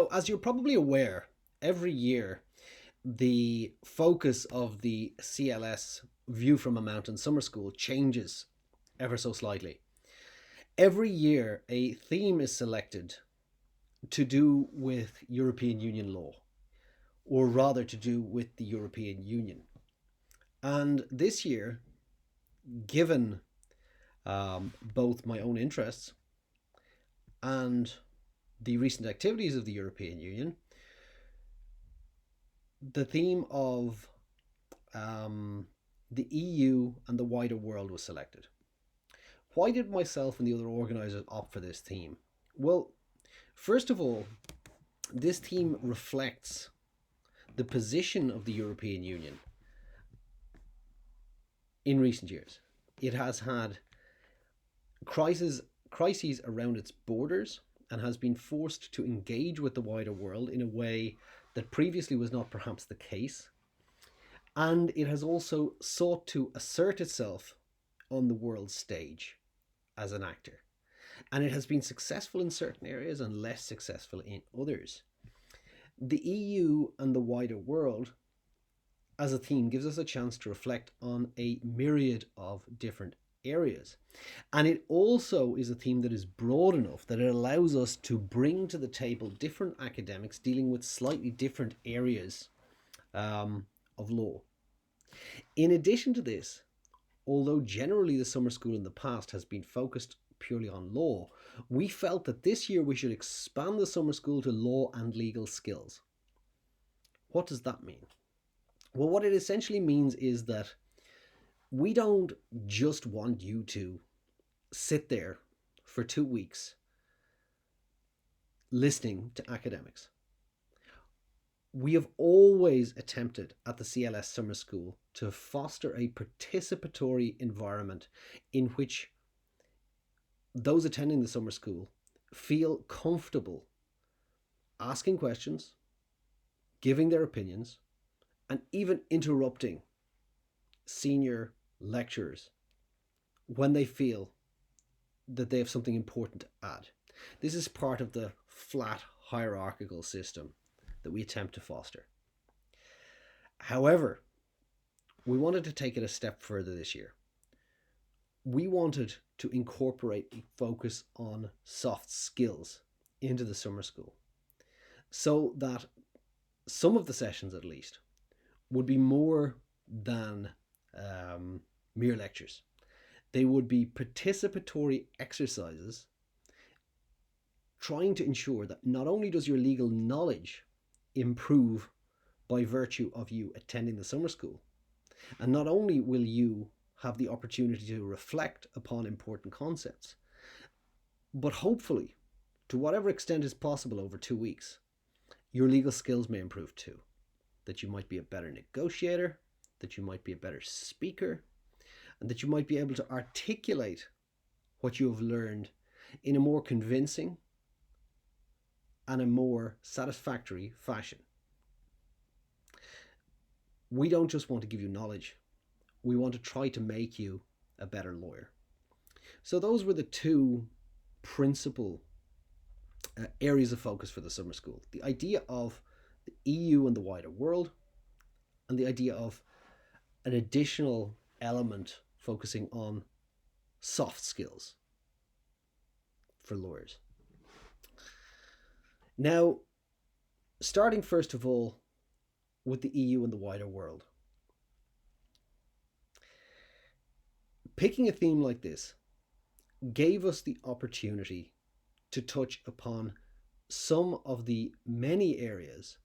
So, as you're probably aware, every year the focus of the CLS View from a Mountain Summer School changes ever so slightly. Every year, a theme is selected to do with European Union law, or rather to do with the European Union. And this year, given both my own interests and the recent activities of the European Union, the theme of the EU and the wider world was selected. Why did myself and the other organisers opt for this theme? Well, first of all, this theme reflects the position of the European Union in recent years. It has had crises around its borders and has been forced to engage with the wider world in a way that previously was not perhaps the case. And it has also sought to assert itself on the world stage as an actor. And it has been successful in certain areas and less successful in others. The EU and the wider world as a theme gives us a chance to reflect on a myriad of different areas. And it also is a theme that is broad enough that it allows us to bring to the table different academics dealing with slightly different areas of law. In addition to this, although generally the summer school in the past has been focused purely on law, we felt that this year we should expand the summer school to law and legal skills. What does that mean? Well, what it essentially means is that we don't just want you to sit there for 2 weeks listening to academics. We have always attempted at the CLS Summer School to foster a participatory environment in which those attending the summer school feel comfortable asking questions, giving their opinions, and even interrupting senior lecturers when they feel that they have something important to add. This is part of the flat hierarchical system that we attempt to foster. However, we wanted to take it a step further this year. We wanted to incorporate a focus on soft skills into the summer school so that some of the sessions, at least, would be more than mere lectures. They would be participatory exercises trying to ensure that not only does your legal knowledge improve by virtue of you attending the summer school, and not only will you have the opportunity to reflect upon important concepts, but hopefully, to whatever extent is possible over 2 weeks, your legal skills may improve too. That you might be a better negotiator, that you might be a better speaker, and that you might be able to articulate what you have learned in a more convincing and a more satisfactory fashion. We don't just want to give you knowledge, we want to try to make you a better lawyer. So those were the two principal areas of focus for the summer school. The idea of the EU and the wider world, and the idea of an additional element focusing on soft skills for lawyers. Now, starting first of all with the EU and the wider world. Picking a theme like this gave us the opportunity to touch upon some of the many areas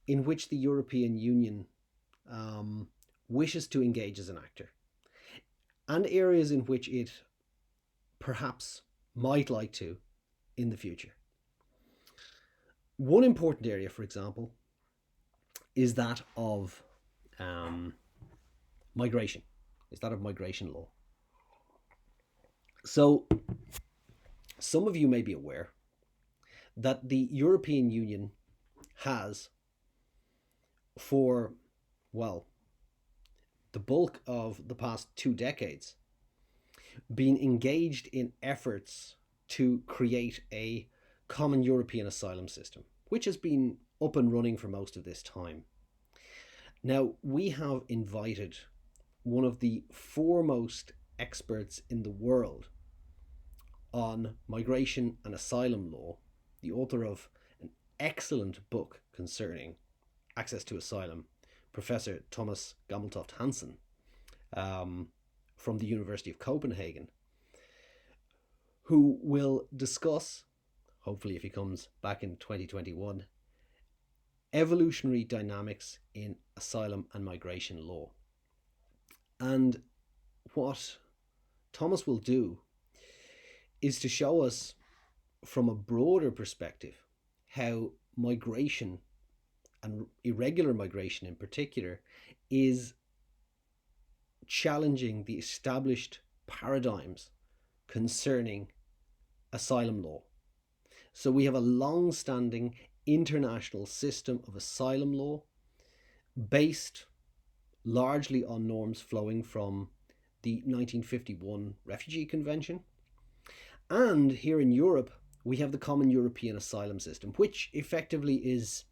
in which the European Union wishes to engage as an actor, and areas in which it perhaps might like to in the future. One important area, for example, is that of migration, law. So some of you may be aware that the European Union has, for, well, the bulk of the past 2 decades, been engaged in efforts to create a common European asylum system. which has been up and running for most of this time. Now, we have invited one of the foremost experts in the world on migration and asylum law, the author of an excellent book concerning access to asylum, Professor Thomas Gammeltoft Hansen, from the University of Copenhagen, who will discuss, hopefully if he comes back in 2021, evolutionary dynamics in asylum and migration law. And what Thomas will do is to show us from a broader perspective how migration, and irregular migration in particular, is challenging the established paradigms concerning asylum law. So we have a long-standing international system of asylum law based largely on norms flowing from the 1951 Refugee Convention. And here in Europe, we have the Common European Asylum System, which effectively is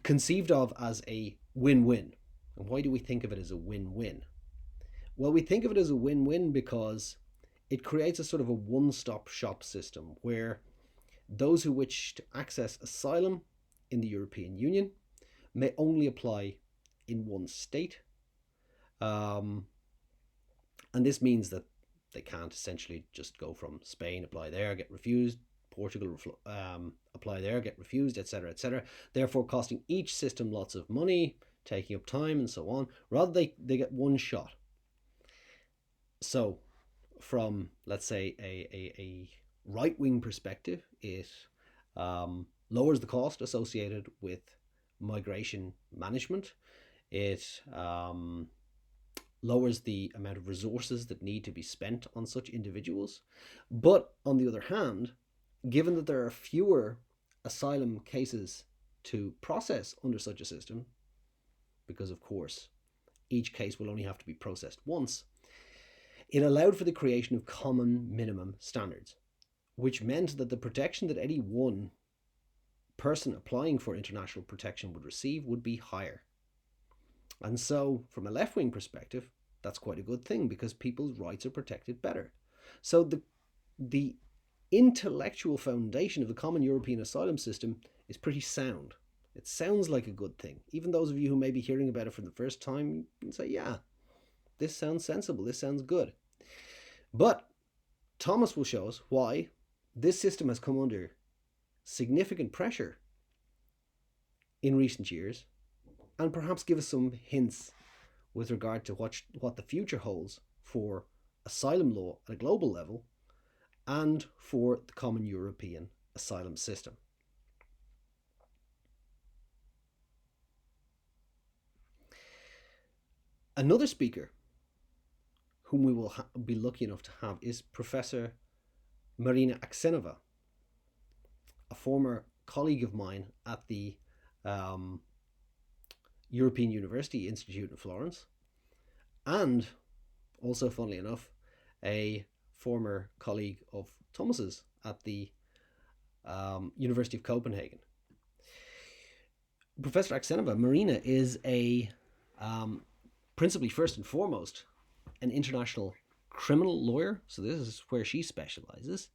conceived of as a win-win. And why do we think of it as a win-win? Well, we think of it as a win-win because it creates a sort of a one-stop shop system where those who wish to access asylum in the European Union may only apply in one state. And this means that they can't essentially just go from Spain, apply there, get refused, Portugal, apply there, get refused, etc., etc. Therefore, costing each system lots of money, taking up time, and so on. Rather, they get one shot. So, from, let's say, a right-wing perspective, it lowers the cost associated with migration management. It lowers the amount of resources that need to be spent on such individuals. But on the other hand, given that there are fewer asylum cases to process under such a system, because of course each case will only have to be processed once, it allowed for the creation of common minimum standards, which meant that the protection that any one person applying for international protection would receive would be higher. And so, from a left-wing perspective, that's quite a good thing because people's rights are protected better. So the intellectual foundation of the Common European Asylum System is pretty sound. It sounds like a good thing. Even those of you who may be hearing about it for the first time, you can say, yeah, this sounds sensible, this sounds good. But Thomas will show us why this system has come under significant pressure in recent years, and perhaps give us some hints with regard to what the future holds for asylum law at a global level and for the Common European Asylum System. Another speaker whom we will be lucky enough to have is Professor Marina Aksenova, a former colleague of mine at the European University Institute in Florence, and also, funnily enough, a former colleague of Thomas's at the University of Copenhagen. Professor Aksenova, Marina, is a principally, first and foremost, an international criminal lawyer. So this is where she specializes.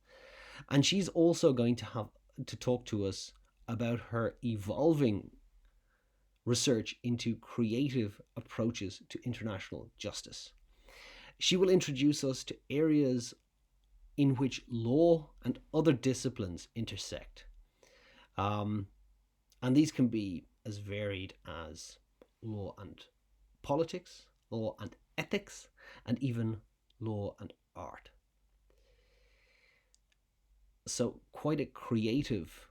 And she's also going to have to talk to us about her evolving research into creative approaches to international justice. She will introduce us to areas in which law and other disciplines intersect. And these can be as varied as law and politics, law and ethics, and even law and art. So quite a creative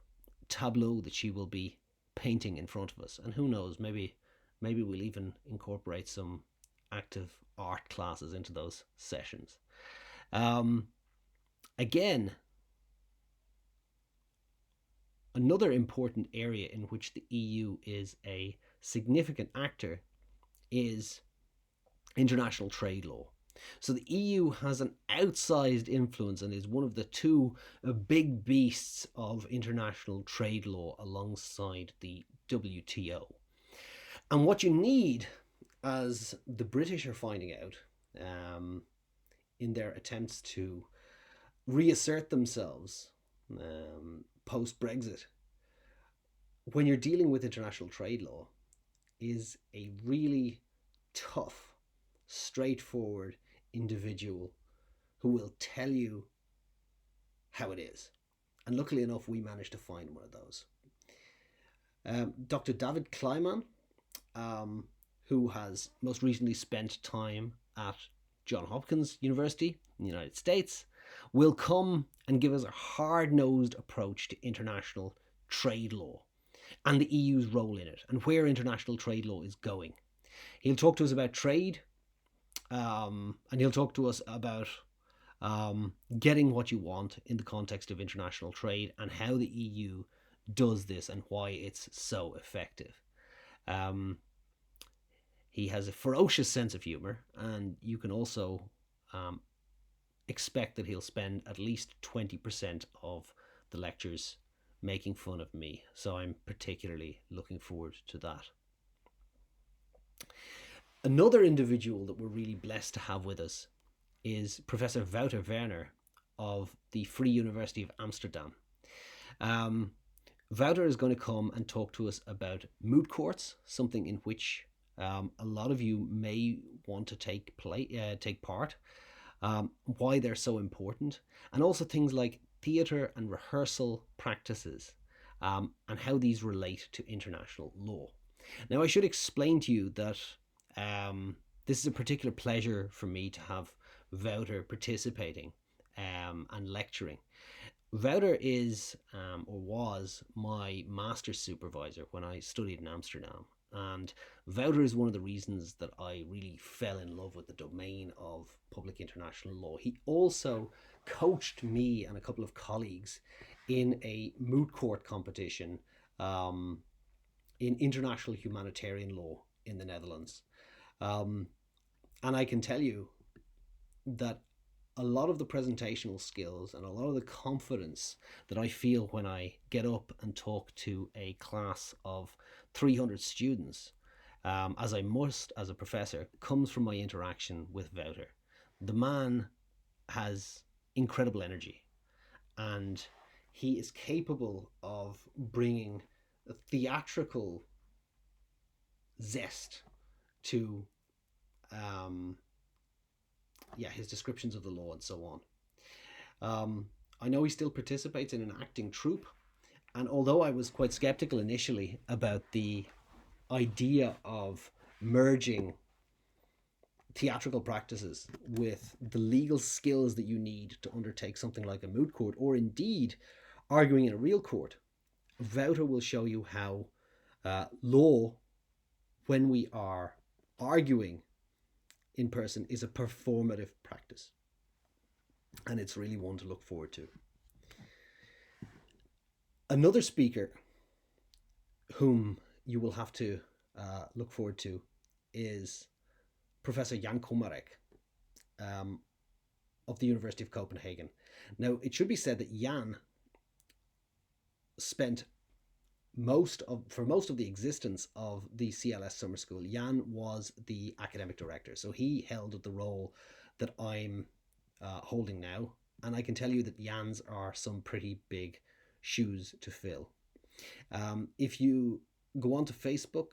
tableau that she will be painting in front of us. And who knows, maybe we'll even incorporate some active art classes into those sessions. Again, another important area in which the EU is a significant actor is international trade law. So the EU has an outsized influence and is one of the two big beasts of international trade law alongside the WTO. And what you need, as the British are finding out in their attempts to reassert themselves post Brexit, when you're dealing with international trade law, is a really tough, straightforward individual who will tell you how it is. And luckily enough, we managed to find one of those. Dr. David Kleiman, who has most recently spent time at Johns Hopkins University in the United States, will come and give us a hard-nosed approach to international trade law and the EU's role in it and where international trade law is going. He'll talk to us about trade, and he'll talk to us about getting what you want in the context of international trade and how the EU does this and why it's so effective. He has a ferocious sense of humour, and you can also expect that he'll spend at least 20% of the lectures making fun of me. So I'm particularly looking forward to that. Another individual that we're really blessed to have with us is Professor Wouter Werner of the Free University of Amsterdam. Wouter is going to come and talk to us about moot courts, something in which a lot of you may want to take part, why they're so important, and also things like theatre and rehearsal practices, and how these relate to international law. Now, I should explain to you that this is a particular pleasure for me to have Wouter participating and lecturing. Wouter is or was my master's supervisor when I studied in Amsterdam. And Wouter is one of the reasons that I really fell in love with the domain of public international law. He also coached me and a couple of colleagues in a moot court competition in international humanitarian law in the Netherlands. And I can tell you that a lot of the presentational skills and a lot of the confidence that I feel when I get up and talk to a class of 300 students, as I must as a professor, comes from my interaction with Wouter. The man has incredible energy, and he is capable of bringing a theatrical zest to his descriptions of the law and so on. I know he still participates in an acting troupe, and although I was quite skeptical initially about the idea of merging theatrical practices with the legal skills that you need to undertake something like a moot court, or indeed arguing in a real court, Wouter will show you how law, when we are arguing in person, is a performative practice, and it's really one to look forward to. Another speaker whom you will have to look forward to is Professor Jan Komarek of the University of Copenhagen. Now, it should be said that Jan spent for most of the existence of the CLS summer school, Jan was the academic director. So he held the role that I'm holding now. And I can tell you that Jan's are some pretty big shoes to fill. If you go onto Facebook,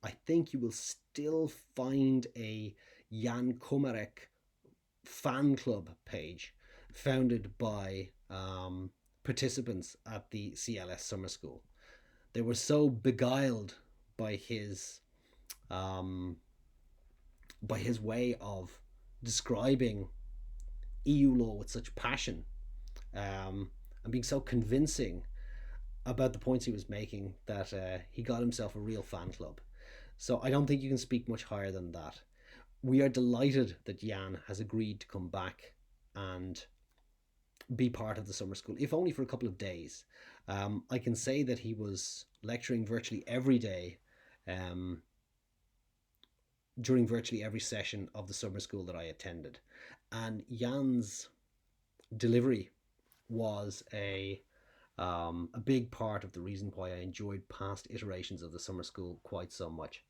I think you will still find a Jan Komarek fan club page founded by participants at the CLS summer school. They were so beguiled by his way of describing EU law with such passion, and being so convincing about the points he was making, that he got himself a real fan club. So I don't think you can speak much higher than that. We are delighted that Jan has agreed to come back and be part of the summer school, if only for a couple of days. I can say that he was lecturing virtually every day during virtually every session of the summer school that I attended. And Jan's delivery was a big part of the reason why I enjoyed past iterations of the summer school quite so much.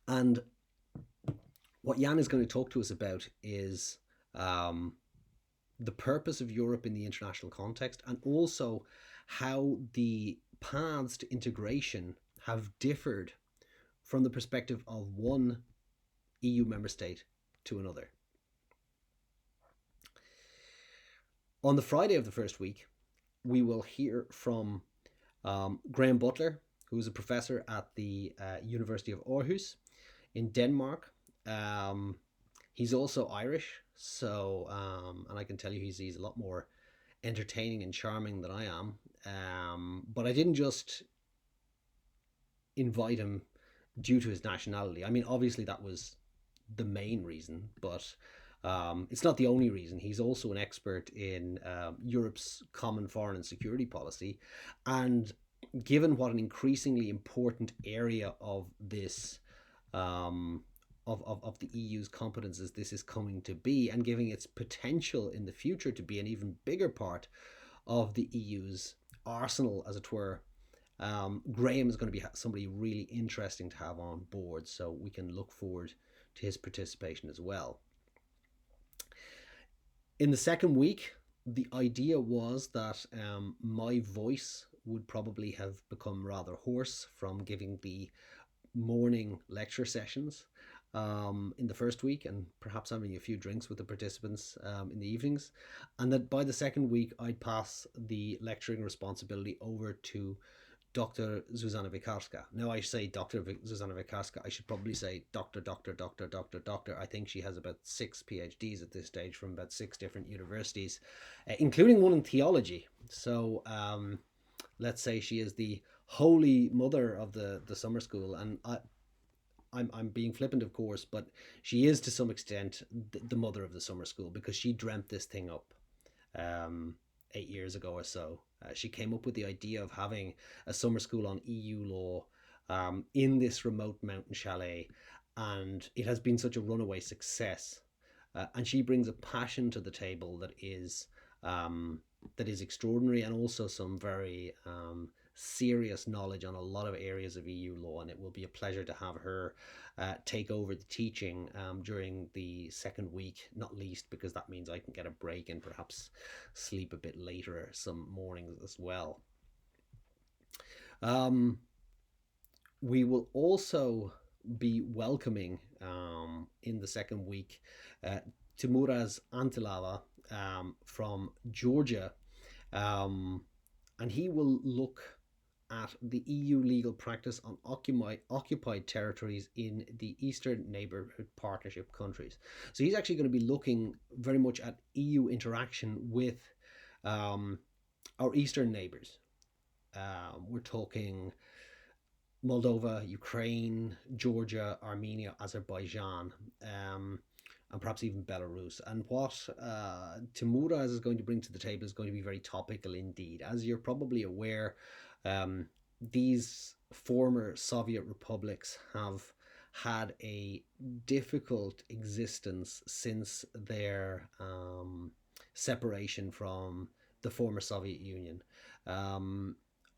And what Jan is going to talk to us about is um, the purpose of Europe in the international context, and also how the paths to integration have differed from the perspective of one EU member state to another. On the Friday of the first week, we will hear from Graham Butler, who is a professor at the University of Aarhus in Denmark. He's also Irish, so and I can tell you he's a lot more entertaining and charming than I am. But I didn't just invite him due to his nationality. I mean, obviously that was the main reason, but it's not the only reason. He's also an expert in Europe's common foreign and security policy, and given what an increasingly important area of this of the EU's competences this is coming to be, and giving its potential in the future to be an even bigger part of the EU's arsenal, as it were, Graham is going to be somebody really interesting to have on board, so we can look forward to his participation as well. In the second week, the idea was that my voice would probably have become rather hoarse from giving the morning lecture sessions in the first week, and perhaps having a few drinks with the participants in the evenings, and that by the second week I'd pass the lecturing responsibility over to Dr. Zuzana Wikarska. Now I say Dr. Zuzana Wikarska, I should probably say Doctor. I think she has about 6 PhDs at this stage from about 6 different universities, including one in theology. So let's say she is the holy mother of the summer school, and I'm being flippant, of course, but she is to some extent the mother of the summer school, because she dreamt this thing up 8 years ago or so. She came up with the idea of having a summer school on EU law in this remote mountain chalet, and it has been such a runaway success. And she brings a passion to the table that is extraordinary, and also some very serious knowledge on a lot of areas of EU law, and it will be a pleasure to have her take over the teaching during the second week, not least because that means I can get a break and perhaps sleep a bit later some mornings as well. We will also be welcoming in the second week Timuraz Antilava from Georgia, and he will look at the EU legal practice on occupied territories in the Eastern Neighbourhood Partnership countries. So he's actually going to be looking very much at EU interaction with our Eastern neighbours. We're talking Moldova, Ukraine, Georgia, Armenia, Azerbaijan, and perhaps even Belarus. And what Timuraz is going to bring to the table is going to be very topical indeed. As you're probably aware, these former Soviet republics have had a difficult existence since their separation from the former Soviet Union.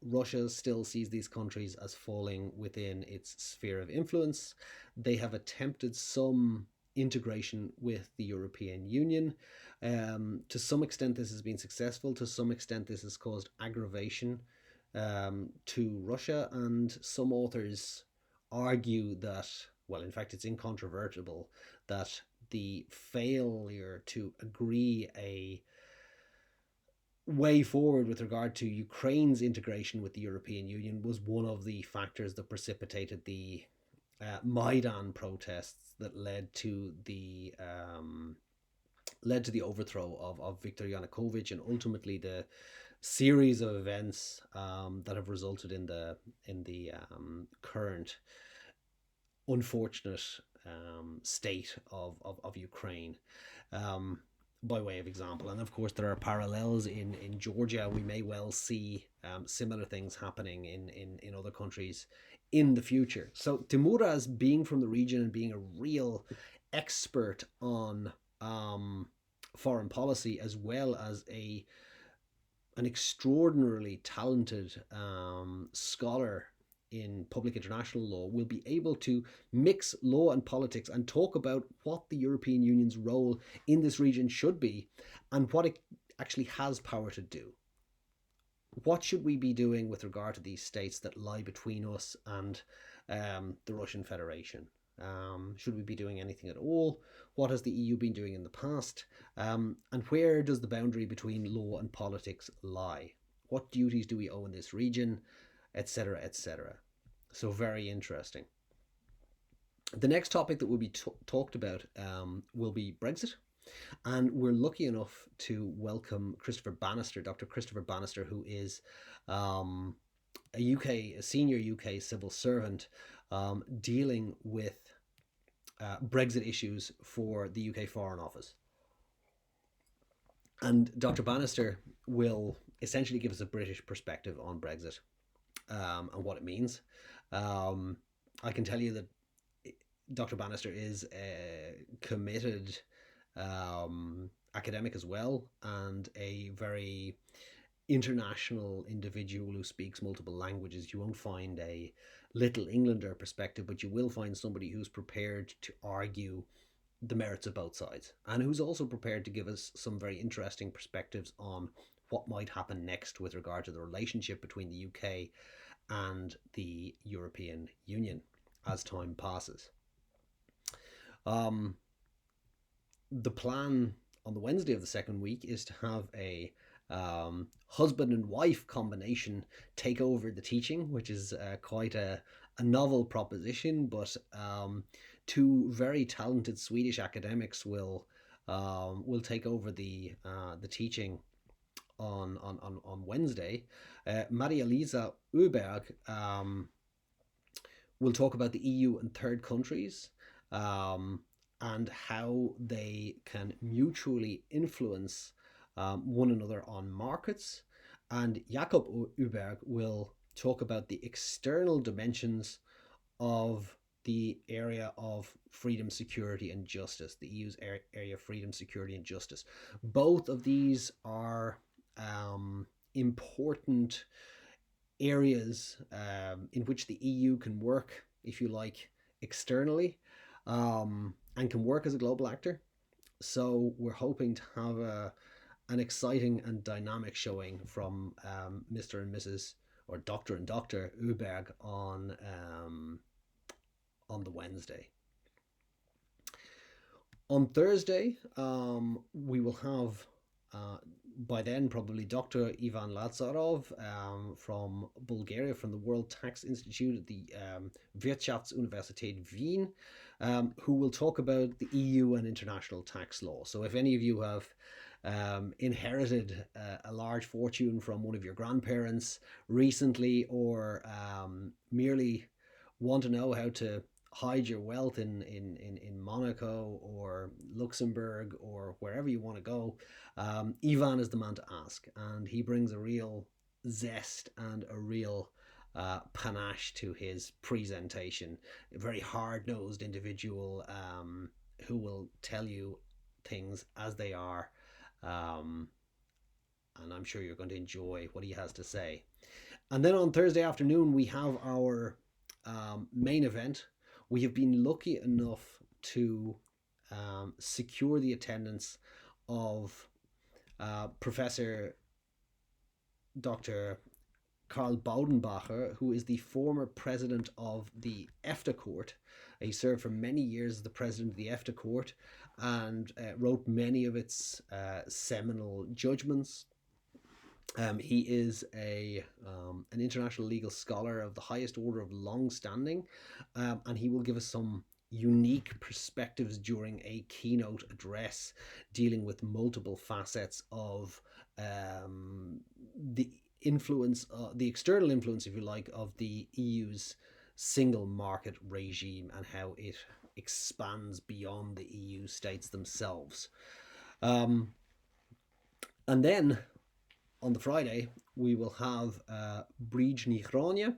Russia still sees these countries as falling within its sphere of influence. They have attempted some integration with the European Union. To some extent this has been successful, to some extent this has caused aggravation to Russia, and some authors argue that, well, in fact it's incontrovertible, that the failure to agree a way forward with regard to Ukraine's integration with the European Union was one of the factors that precipitated the Maidan protests that led to the overthrow of Viktor Yanukovych, and ultimately the series of events that have resulted in the current unfortunate state of Ukraine. by way of example. And of course, there are parallels in Georgia. We may well see similar things happening in other countries in the future. So Timuraz, being from the region and being a real expert on foreign policy, as well as an extraordinarily talented scholar in public international law, will be able to mix law and politics and talk about what the European Union's role in this region should be and what it actually has power to do. What should we be doing with regard to these states that lie between us and the Russian Federation? Should we be doing anything at all? What has the EU been doing in the past? And where does the boundary between law and politics lie? What duties do we owe in this region? Etc., etc. So very interesting. The next topic that will be talked about will be Brexit. And we're lucky enough to welcome Christopher Bannister, Dr. Christopher Bannister, who is a senior UK civil servant dealing with Brexit issues for the UK Foreign Office. And Dr. Bannister will essentially give us a British perspective on Brexit and what it means. I can tell you that Dr. Bannister is a committed academic as well, and a very international individual who speaks multiple languages. You won't find a Little Englander perspective, but you will find somebody who's prepared to argue the merits of both sides, and who's also prepared to give us some very interesting perspectives on what might happen next with regard to the relationship between the UK and the European Union as time passes. The plan on the Wednesday of the second week is to have a husband and wife combination take over the teaching, which is quite a novel proposition, but two very talented Swedish academics will take over the teaching on Wednesday. Maria Lisa Uberg will talk about the EU and third countries, and how they can mutually influence one another on markets. And Jakob Uberg will talk about the external dimensions of the area of freedom, security and justice, the EU's area of freedom, security and justice. Both of these are important areas in which the EU can work, if you like, externally, and can work as a global actor. So we're hoping to have an exciting and dynamic showing from Mr. and Mrs. or Dr. and Dr. Uberg on the Wednesday. On Thursday, we will have by then probably Dr. Ivan Lazarov from Bulgaria, from the World Tax Institute at the Wirtschaftsuniversität Wien, who will talk about the EU and international tax law. So if any of you have inherited a large fortune from one of your grandparents recently, or merely want to know how to hide your wealth in Monaco or Luxembourg or wherever you want to go, Ivan is the man to ask, and he brings a real zest and a real panache to his presentation. A very hard-nosed individual who will tell you things as they are, and I'm sure you're going to enjoy what he has to say. And then on Thursday afternoon we have our main event. We have been lucky enough to secure the attendance of Professor Dr. Karl Baudenbacher, who is the former president of the EFTA Court. He served for many years as the president of the EFTA Court and wrote many of its seminal judgments. He is an international legal scholar of the highest order of long standing, and he will give us some unique perspectives during a keynote address dealing with multiple facets of the influence, the external influence, if you like, of the EU's single market regime and how it expands beyond the EU states themselves. Um, and then on the Friday, we will have Bríd ní Chráinne,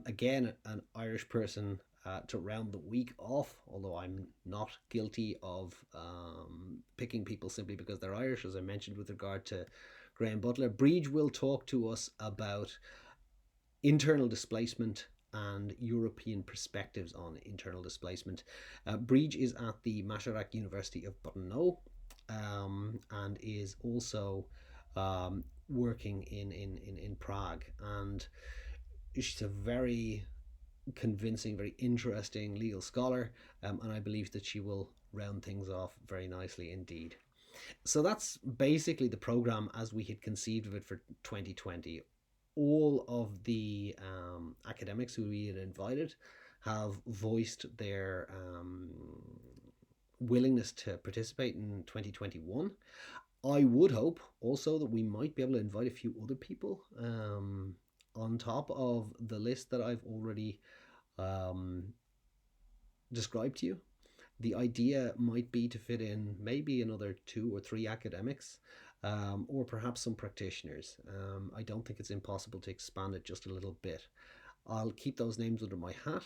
again, an Irish person to round the week off, although I'm not guilty of picking people simply because they're Irish, as I mentioned with regard to Graham Butler. Bríd will talk to us about internal displacement and European perspectives on internal displacement. Bríd is at the Masaryk University of Brno, and is also working in Prague. And she's a very convincing, very interesting legal scholar, and I believe that she will round things off very nicely indeed. So that's basically the program as we had conceived of it for 2020. All of the academics who we had invited have voiced their willingness to participate in 2021. I would hope also that we might be able to invite a few other people on top of the list that I've already described to you. The idea might be to fit in maybe another 2 or 3 academics, or perhaps some practitioners. I don't think it's impossible to expand it just a little bit. I'll keep those names under my hat,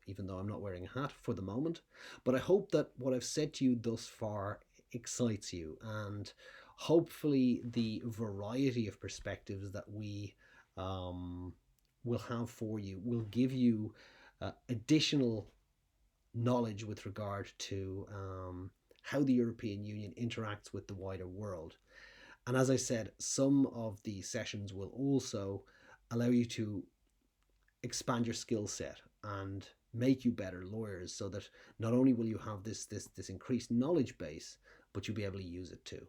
even though I'm not wearing a hat for the moment. But I hope that what I've said to you thus far excites you, and hopefully the variety of perspectives that we will have for you will give you additional knowledge with regard to how the European Union interacts with the wider world. And as I said, some of the sessions will also allow you to expand your skill set and make you better lawyers, so that not only will you have this increased knowledge base, but you'll be able to use it too.